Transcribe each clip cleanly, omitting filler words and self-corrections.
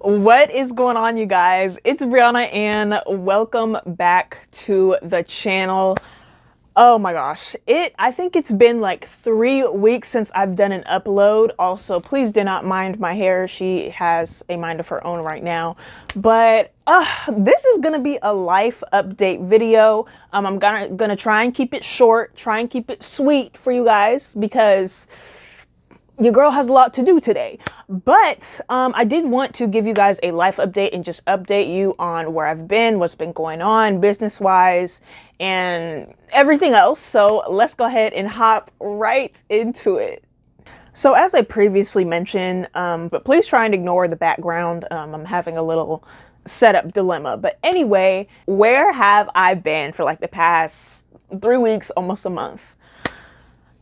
What is going on, you guys? It's Bre'Aunna and welcome back to the channel. Oh my gosh, I think it's been like 3 weeks since I've done an upload. Also, please do not mind my hair. She has a mind of her own right now. But this is gonna be a life update video. I'm gonna try and keep it short, try and keep it sweet for you guys because your girl has a lot to do today. But I did want to give you guys a life update and just update you on where I've been, what's been going on business-wise, and everything else. So let's go ahead and hop right into it. So as I previously mentioned, but please try and ignore the background. I'm having a little setup dilemma. But anyway, where have I been for like the past 3 weeks, almost a month?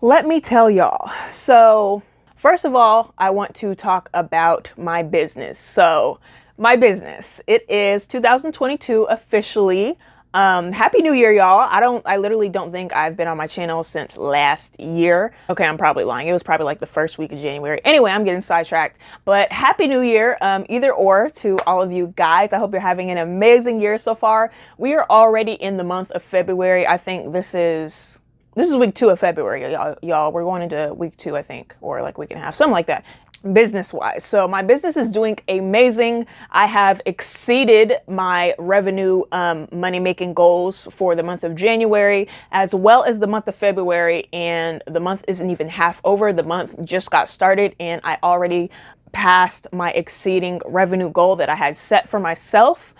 Let me tell y'all. So first of all, I want to talk about my business. So my business, it is 2022 officially. Happy New Year, y'all. I literally don't think I've been on my channel since last year. Okay, I'm probably lying. It was probably like the first week of January. Anyway, I'm getting sidetracked, but Happy New Year, either or to all of you guys. I hope you're having an amazing year so far. We are already in the month of February. I think this is week 2 of February, y'all. We're going into week 2, I think, or like week and a half, something like that, business-wise. So my business is doing amazing. I have exceeded my revenue money-making goals for the month of January, as well as the month of February, and the month isn't even half over. The month just got started, and I already passed my exceeding revenue goal that I had set for myself.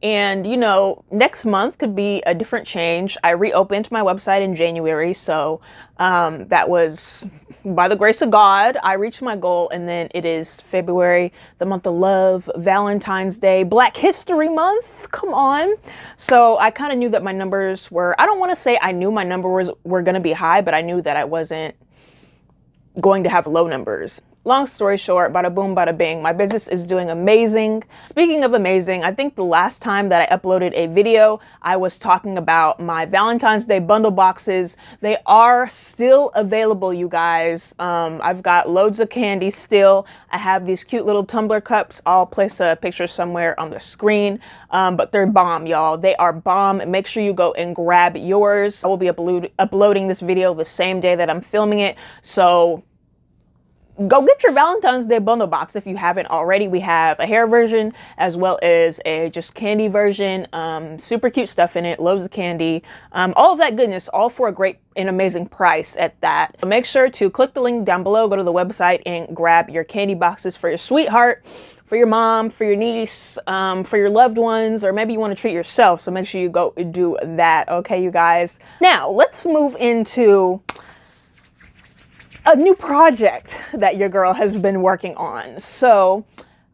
And, you know, next month could be a different change. I reopened my website in January, so that was by the grace of God. I reached my goal, and then it is February, the month of love, Valentine's Day, Black History Month. Come on. So I kind of knew that my numbers were, I don't want to say I knew my numbers were going to be high, but I knew that I wasn't going to have low numbers. Long story short, bada boom, bada bing, my business is doing amazing. Speaking of amazing, I think the last time that I uploaded a video, I was talking about my Valentine's Day bundle boxes. They are still available, you guys. I've got loads of candy still. I have these cute little tumbler cups. I'll place a picture somewhere on the screen, but they're bomb, y'all. They are bomb. Make sure you go and grab yours. I will be uploading this video the same day that I'm filming it, so go get your Valentine's Day bundle box if you haven't already. We have a hair version as well as a just candy version. Super cute stuff in it, loads of candy, all of that goodness, all for a great and amazing price at that. So make sure to click the link down below, go to the website and grab your candy boxes for your sweetheart, for your mom, for your niece, for your loved ones, or maybe you want to treat yourself. So make sure you go do that. Okay, you guys. Now let's move into a new project that your girl has been working on. So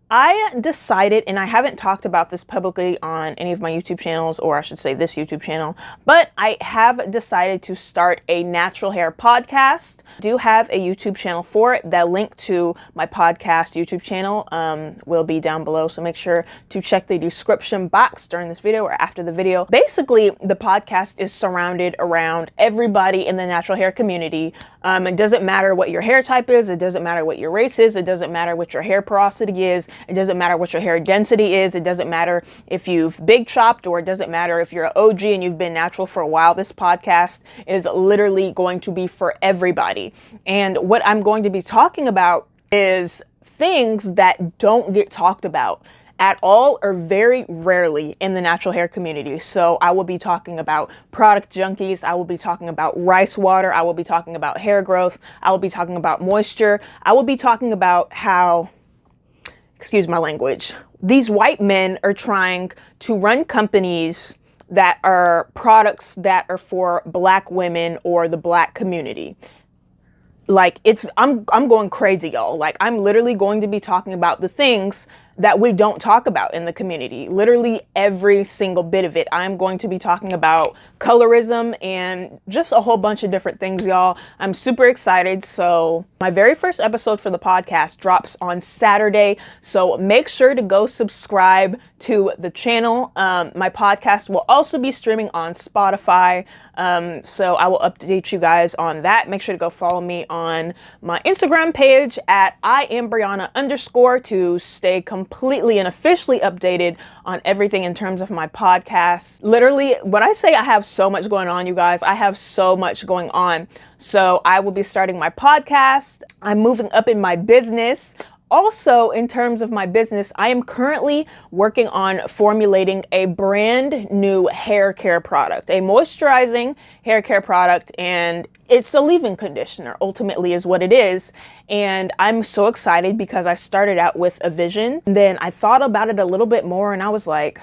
I decided, and I haven't talked about this publicly on any of my YouTube channels, or I should say this YouTube channel, but I have decided to start a natural hair podcast. I do have a YouTube channel for it. The link to my podcast YouTube channel will be down below, so make sure to check the description box during this video or after the video. Basically, the podcast is surrounded around everybody in the natural hair community. It doesn't matter what your hair type is, it doesn't matter what your race is, it doesn't matter what your hair porosity is, it doesn't matter what your hair density is, it doesn't matter if you've big chopped, or it doesn't matter if you're an OG and you've been natural for a while. This podcast is literally going to be for everybody. And what I'm going to be talking about is things that don't get talked about at all, or very rarely, in the natural hair community. So I will be talking about product junkies, I will be talking about rice water, I will be talking about hair growth, I will be talking about moisture, I will be talking about how, excuse my language, these white men are trying to run companies that are products that are for Black women or the Black community. Like, I'm going crazy, y'all. Like, I'm literally going to be talking about the things that we don't talk about in the community. Literally every single bit of it. I'm going to be talking about colorism and just a whole bunch of different things, y'all. I'm super excited. So my very first episode for the podcast drops on Saturday. So make sure to go subscribe to the channel. My podcast will also be streaming on Spotify. So I will update you guys on that. Make sure to go follow me on my Instagram page at @Bre'Aunna_ to stay completely and officially updated on everything in terms of my podcast. Literally, when I say I have so much going on, you guys, I have so much going on. So I will be starting my podcast. I'm moving up in my business. Also, in terms of my business, I am currently working on formulating a brand new hair care product, a moisturizing hair care product, and it's a leave-in conditioner, ultimately is what it is. And I'm so excited because I started out with a vision. Then I thought about it a little bit more and I was like,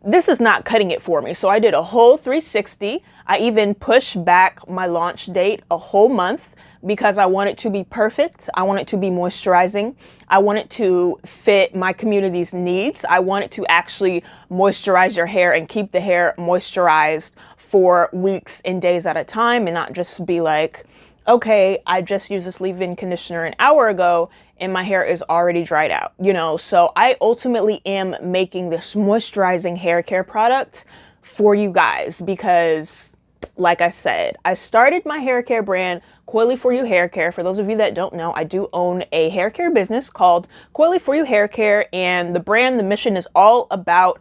this is not cutting it for me. So I did a whole 360. I even pushed back my launch date a whole month because I want it to be perfect. I want it to be moisturizing. I want it to fit my community's needs. I want it to actually moisturize your hair and keep the hair moisturized for weeks and days at a time, and not just be like, okay, I just used this leave-in conditioner an hour ago and my hair is already dried out, you know? So I ultimately am making this moisturizing hair care product for you guys because, like I said, I started my hair care brand, Coily For You Hair Care. For those of you that don't know, I do own a hair care business called Coily For You Hair Care, and the mission is all about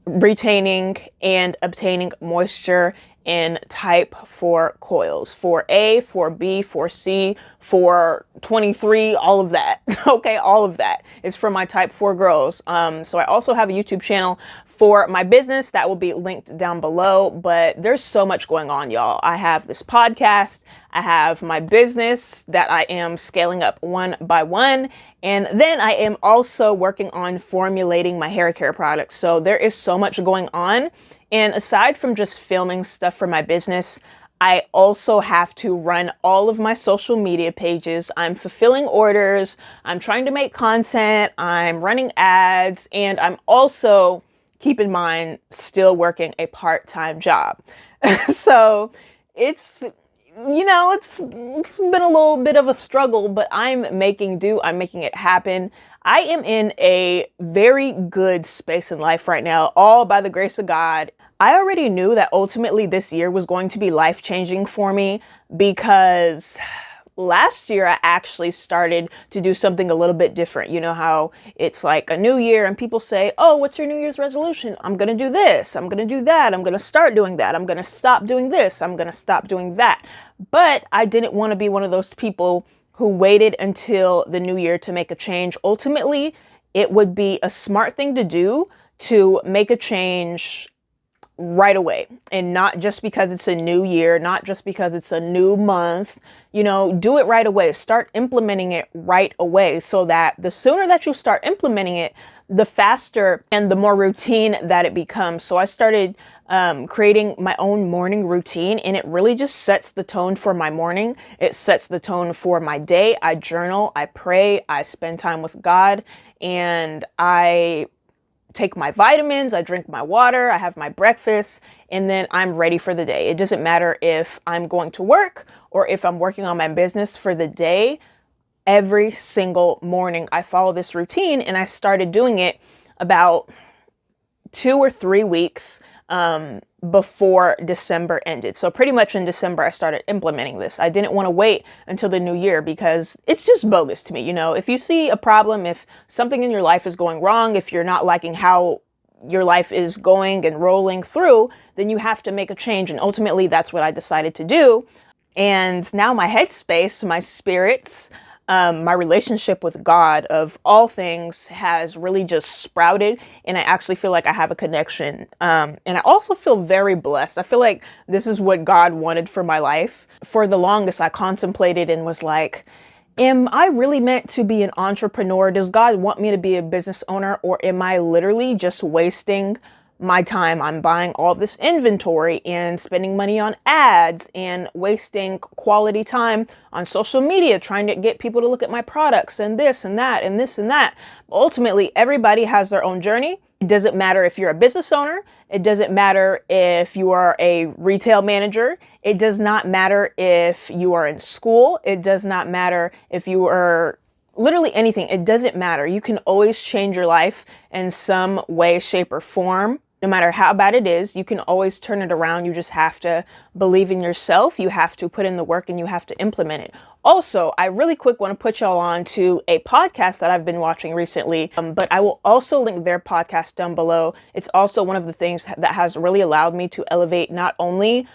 retaining and obtaining moisture in type 4 coils, 4A, 4B, 4C, 423, all of that. Okay, all of that is for my type 4 girls. So I also have a YouTube channel for my business that will be linked down below, but there's so much going on, y'all. I have this podcast, I have my business that I am scaling up one by one, and then I am also working on formulating my hair care products. So there is so much going on. And aside from just filming stuff for my business, I also have to run all of my social media pages. I'm fulfilling orders, I'm trying to make content, I'm running ads, and I'm also, keep in mind, still working a part-time job. So it's, you know, it's been a little bit of a struggle, but I'm making do, I'm making it happen. I am in a very good space in life right now, all by the grace of God. I already knew that ultimately this year was going to be life-changing for me because last year I actually started to do something a little bit different. You know how it's like a new year and people say, oh, what's your New Year's resolution? I'm going to do this. I'm going to do that. I'm going to start doing that. I'm going to stop doing this. I'm going to stop doing that. But I didn't want to be one of those people who waited until the new year to make a change. Ultimately, it would be a smart thing to do to make a change right away, and not just because it's a new year, not just because it's a new month, you know, do it right away. Start implementing it right away so that the sooner that you start implementing it, the faster and the more routine that it becomes. So I started creating my own morning routine, and it really just sets the tone for my morning. It sets the tone for my day. I journal, I pray, I spend time with God, and I take my vitamins, I drink my water, I have my breakfast, and then I'm ready for the day. It doesn't matter if I'm going to work or if I'm working on my business for the day. Every single morning I follow this routine, and I started doing it about 2 or 3 weeks before December ended. So pretty much in December, I started implementing this. I didn't want to wait until the new year because it's just bogus to me. You know, if you see a problem, if something in your life is going wrong, if you're not liking how your life is going and rolling through, then you have to make a change. And ultimately, that's what I decided to do. And now my headspace, my spirits, my relationship with God of all things has really just sprouted, and I actually feel like I have a connection. And I also feel very blessed. I feel like this is what God wanted for my life. For the longest, I contemplated and was like, am I really meant to be an entrepreneur? Does God want me to be a business owner, or am I literally just wasting my time. I'm buying all this inventory and spending money on ads and wasting quality time on social media trying to get people to look at my products and this and that and this and that. Ultimately, everybody has their own journey. It doesn't matter if you're a business owner. It doesn't matter if you are a retail manager. It does not matter if you are in school. It does not matter if you are literally anything. It doesn't matter. You can always change your life in some way, shape, or form. No matter how bad it is, you can always turn it around. You just have to believe in yourself. You have to put in the work and you have to implement it. Also, I really quick want to put y'all on to a podcast that I've been watching recently, but I will also link their podcast down below. It's also one of the things that has really allowed me to elevate not only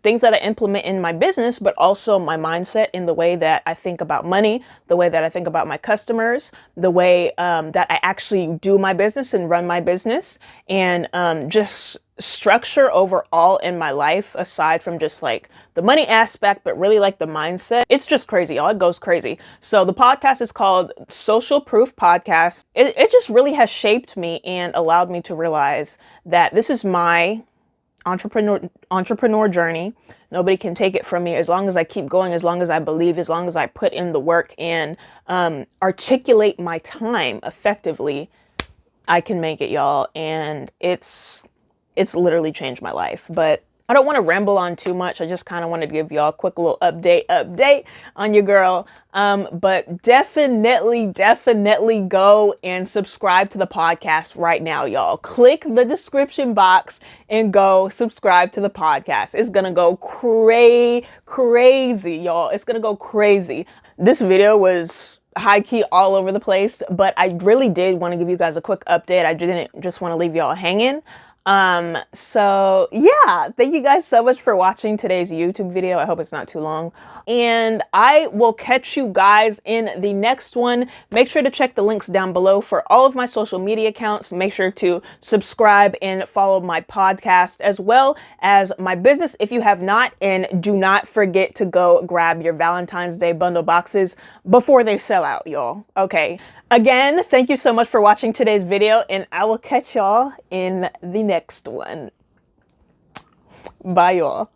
things that I implement in my business, but also my mindset in the way that I think about money, the way that I think about my customers, the way that I actually do my business and run my business, and just structure overall in my life, aside from just like the money aspect, but really like the mindset. It's just crazy, y'all. It goes crazy. So the podcast is called Social Proof Podcast. It just really has shaped me and allowed me to realize that this is my entrepreneur journey. Nobody can take it from me as long as I keep going, as long as I believe, as long as I put in the work and articulate my time effectively. I can make it, y'all. And it's literally changed my life. But I don't want to ramble on too much. I just kind of wanted to give y'all a quick little update on your girl. But definitely go and subscribe to the podcast right now, y'all. Click the description box and go subscribe to the podcast. It's gonna go crazy, y'all. It's gonna go crazy. This video was high key all over the place, but I really did want to give you guys a quick update. I didn't just want to leave y'all hanging. So yeah, thank you guys so much for watching today's YouTube video. I hope it's not too long, and I will catch you guys in the next one. Make sure to check the links down below for all of my social media accounts. Make sure to subscribe and follow my podcast as well as my business if you have not, and do not forget to go grab your Valentine's Day bundle boxes before they sell out, y'all. Okay. Again, thank you so much for watching today's video, and I will catch y'all in the next one. Bye, y'all.